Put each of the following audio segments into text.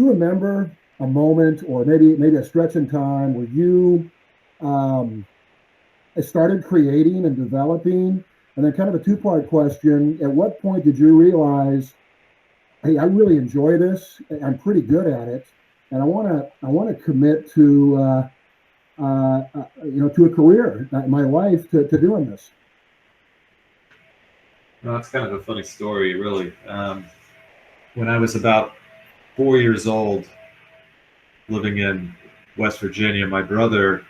you remember a moment, or maybe a stretch in time, where you um, started creating and developing? And then, kind of a two-part question: at what point did you realize, hey, I really enjoy this. I'm pretty good at it, and I want to commit to to a career, my life, to doing this. Well, that's kind of a funny story, really. When I was about 4 years old, living in West Virginia, my brother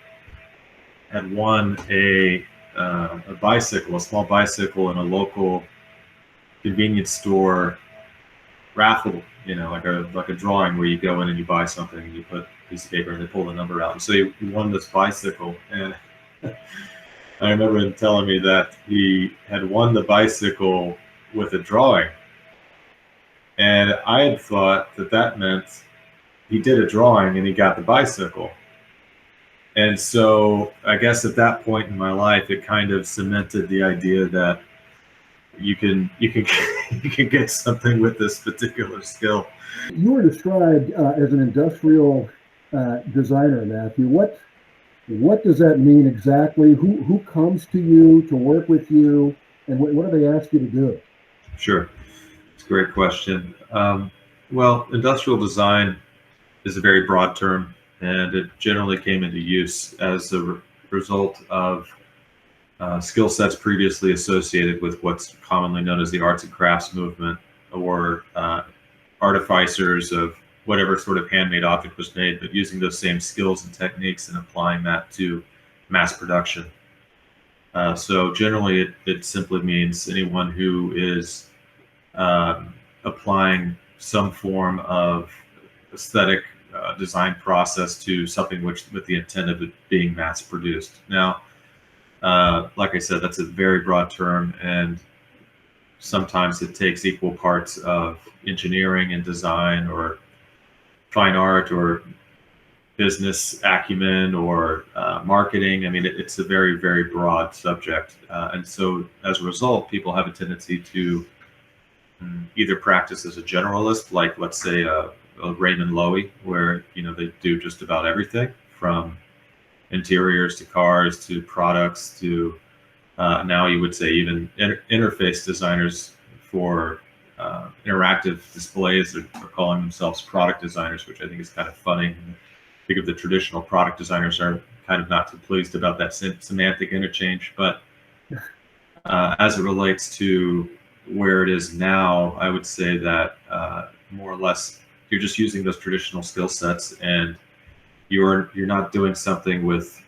had won a bicycle, a small bicycle, in a local convenience store raffle. You know, like a drawing where you go in and you buy something and you put a piece of paper and they pull the number out. And so he won this bicycle, and I remember him telling me that he had won the bicycle with a drawing, and I had thought that that meant he did a drawing and he got the bicycle. And so I guess at that point in my life, it kind of cemented the idea that you can you can get something with this particular skill. You were described as an industrial designer, Matthew. What does that mean exactly? Who comes to you to work with you, and what do they ask you to do? Sure, it's a great question. Well, industrial design is a very broad term, and it generally came into use as a result of skill sets previously associated with what's commonly known as the arts and crafts movement, or artificers of whatever sort of handmade object was made, but using those same skills and techniques and applying that to mass production. So generally, it simply means anyone who is applying some form of aesthetic design process to something with the intent of it being mass produced. Now, like I said, that's a very broad term, and sometimes it takes equal parts of engineering and design, or fine art, or business acumen, or marketing. I mean, it's a very, very broad subject. And so as a result, people have a tendency to either practice as a generalist, like, let's say, a Raymond Loewy, where, they do just about everything from interiors to cars to products to now you would say even interface designers for interactive displays are calling themselves product designers, which I think is kind of funny. I think of the traditional product designers are kind of not too pleased about that semantic interchange. But as it relates to where it is now, I would say that more or less you're just using those traditional skill sets, and you're not doing something with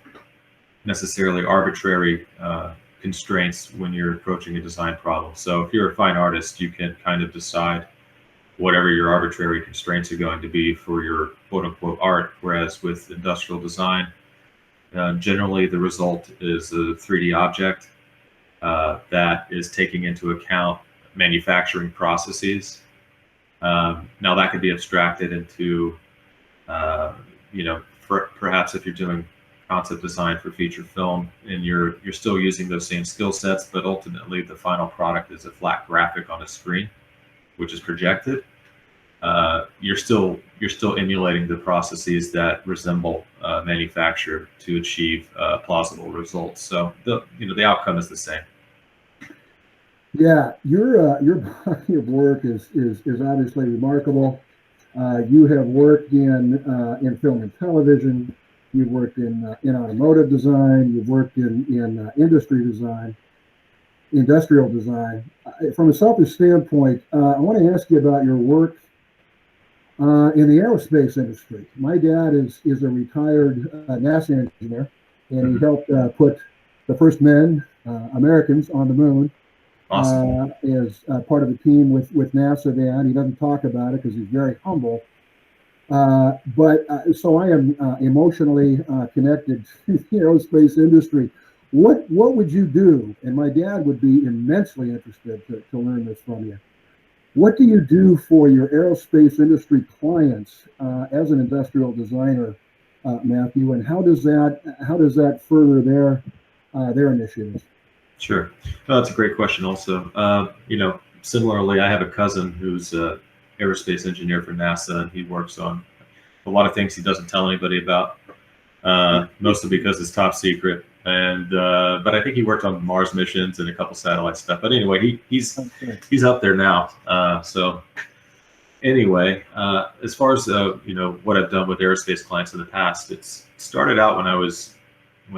necessarily arbitrary constraints when you're approaching a design problem. So if you're a fine artist, you can kind of decide whatever your arbitrary constraints are going to be for your quote-unquote art, whereas with industrial design, generally the result is a 3D object that is taking into account manufacturing processes. Now that could be abstracted into, perhaps if you're doing concept design for feature film, and you're still using those same skill sets, but ultimately the final product is a flat graphic on a screen, which is projected. You're still emulating the processes that resemble manufacture to achieve plausible results. So the outcome is the same. Yeah, your body of work is obviously remarkable. You have worked in film and television. You've worked in automotive design. You've worked in industrial design. From a selfish standpoint, I want to ask you about your work in the aerospace industry. My dad is a retired NASA engineer, and he helped put the first Americans, on the moon. Awesome. As part of the team with NASA then. He doesn't talk about it because he's very humble. So I am emotionally connected to the aerospace industry. What would you do? And my dad would be immensely interested to learn this from you. What do you do for your aerospace industry clients as an industrial designer, Matthew? And how does that further their initiatives? Sure. No, that's a great question also. Similarly, I have a cousin who's aerospace engineer for NASA, and he works on a lot of things he doesn't tell anybody about, mostly because it's top secret. And but I think he worked on Mars missions and a couple satellite stuff. But anyway, he's up there now. So anyway, as far as what I've done with aerospace clients in the past, it's started out when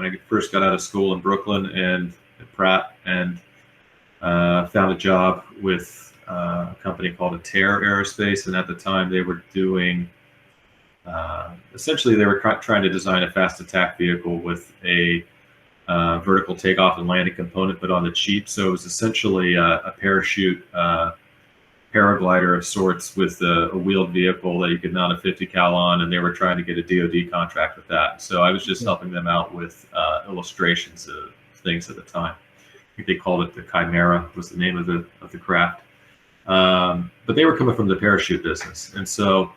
I first got out of school in Brooklyn and at Pratt, and found a job with a company called Ater Aerospace, and at the time they were doing essentially they were trying to design a fast attack vehicle with a vertical takeoff and landing component, but on the cheap. So it was essentially a parachute paraglider of sorts with a wheeled vehicle that you could mount a 50 cal on, and they were trying to get a DoD contract with that. So I was just helping them out with illustrations of things at the time. I think they called it the Chimera was the name of the craft. But they were coming from the parachute business, and so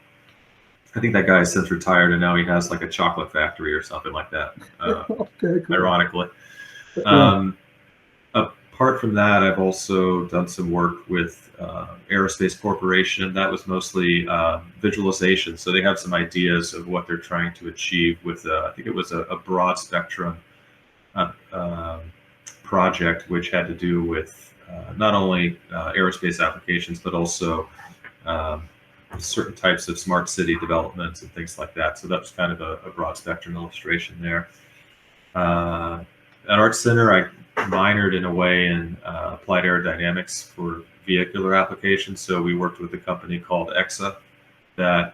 I think that guy has since retired, and now he has like a chocolate factory or something like that. Okay, cool. Ironically. Apart from that, I've also done some work with Aerospace Corporation. That was mostly visualization. So they have some ideas of what they're trying to achieve with, I think it was a broad spectrum project, which had to do with not only aerospace applications, but also certain types of smart city developments and things like that. So that was kind of a broad spectrum illustration there. At Art Center, I minored in a way in applied aerodynamics for vehicular applications. So we worked with a company called EXA that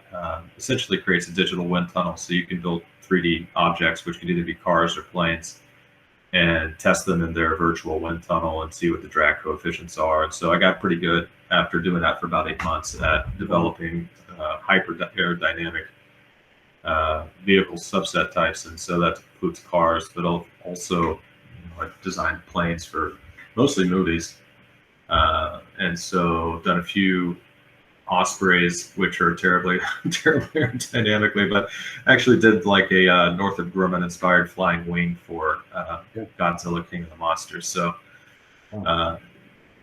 essentially creates a digital wind tunnel. So you can build 3D objects, which can either be cars or planes, and test them in their virtual wind tunnel and see what the drag coefficients are. And so I got pretty good after doing that for about 8 months at developing hyper aerodynamic vehicle subset types. And so that includes cars, but also I designed planes for mostly movies. And so done a few Ospreys, which are terribly aerodynamically, but actually did like a Northrop Grumman inspired flying wing for Godzilla, King of the Monsters. So,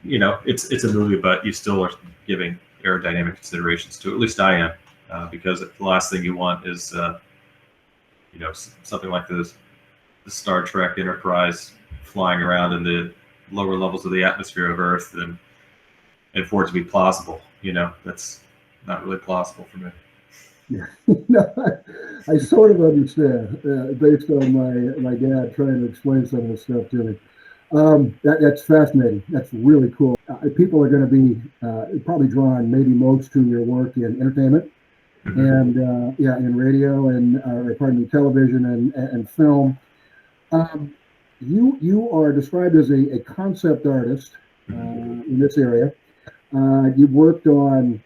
it's a movie, but you still are giving aerodynamic considerations to it. At least I am, because the last thing you want is, something like the Star Trek Enterprise flying around in the lower levels of the atmosphere of Earth, and for it to be plausible. That's not really plausible for me. Yeah, no, I sort of understand based on my dad trying to explain some of this stuff to me. That's fascinating. That's really cool. People are going to be probably drawn maybe most to your work in entertainment and in radio and television and film. You are described as a concept artist in this area. You've worked on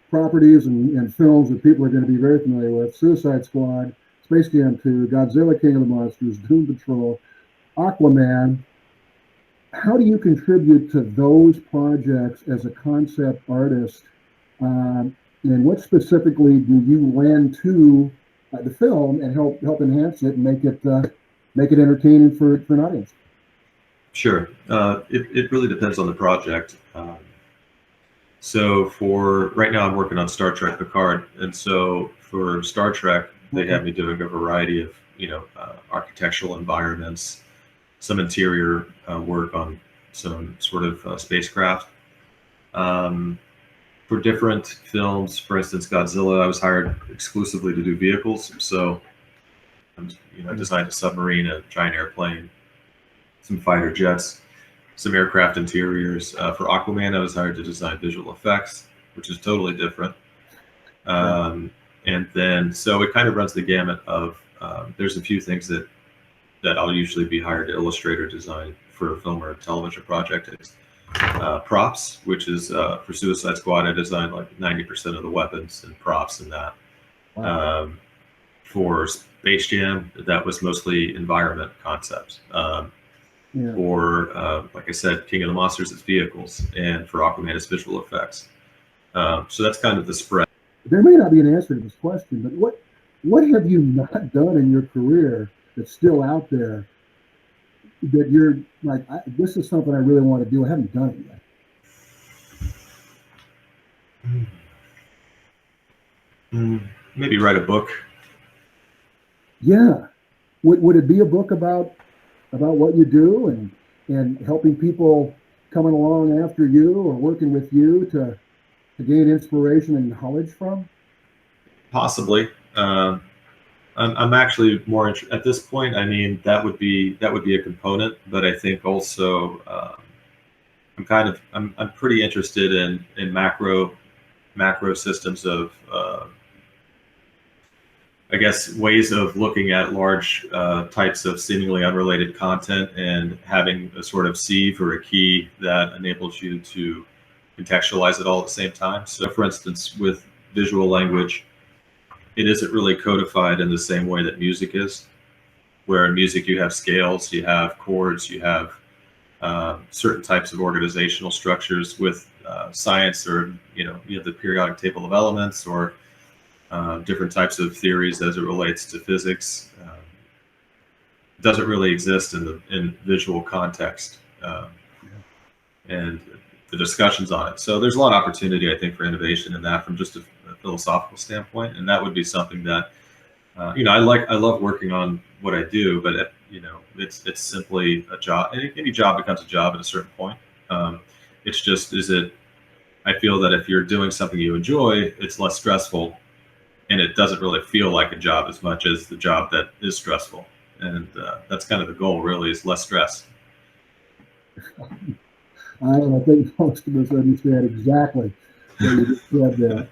properties and films that people are going to be very familiar with: Suicide Squad, Space Jam 2, Godzilla, King of the Monsters, Doom Patrol, AQUAMAN. How do you contribute to those projects as a concept artist? And what specifically do you lend to the film and help enhance it and make it entertaining for an audience? Sure. It really depends on the project. So for right now, I'm working on Star Trek PICARD, and so for Star Trek, they have me doing a variety of architectural environments, some interior work on some sort of spacecraft. For different films, for instance, Godzilla, I was hired exclusively to do vehicles. So I designed a submarine, a giant airplane, some fighter jets, some aircraft interiors. For AQUAMAN, I was hired to design visual effects, which is totally different. And then, so it kind of runs the gamut of, there's a few things that I'll usually be hired to illustrate or design for a film or a television project. It's props, which is for Suicide Squad, I designed like 90% of the weapons and props in that. Wow. For Space Jam, that was mostly environment concepts. For, like I said, King of the Monsters, it's vehicles, and for AQUAMAN, it's visual effects. So that's kind of the spread. There may not be an answer to this question, but what have you not done in your career that's still out there that you're like, this is something I really want to do? I haven't done it yet. maybe write a book. Yeah. Would it be a book about what you do and helping people coming along after you or working with you to gain inspiration and knowledge from? Possibly. I'm actually more at this point. I mean, that would be a component, but I think also I'm pretty interested in macro systems of I guess ways of looking at large types of seemingly unrelated content and having a sort of sieve or a key that enables you to contextualize it all at the same time. So, for instance, with visual language, it isn't really codified in the same way that music is, where in music you have scales, you have chords, you have certain types of organizational structures. With science, or you have the periodic table of elements, or different types of theories as it relates to physics. Doesn't really exist in visual context, and the discussions on it. So there's a lot of opportunity, I think, for innovation in that from just a philosophical standpoint, and that would be something that I love working on what I do, but it's simply a job. Any job becomes a job at a certain point. It's just I feel that if you're doing something you enjoy, it's less stressful, and it doesn't really feel like a job as much as the job that is stressful. And that's kind of the goal, really, is less stress. I think most of us understand exactly what you just said there.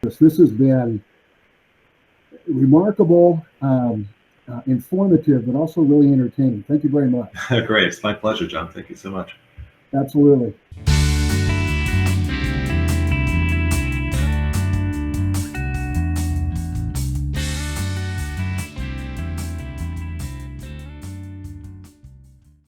This has been remarkable, informative, but also really entertaining. Thank you very much. Great. It's my pleasure, John. Thank you so much. Absolutely.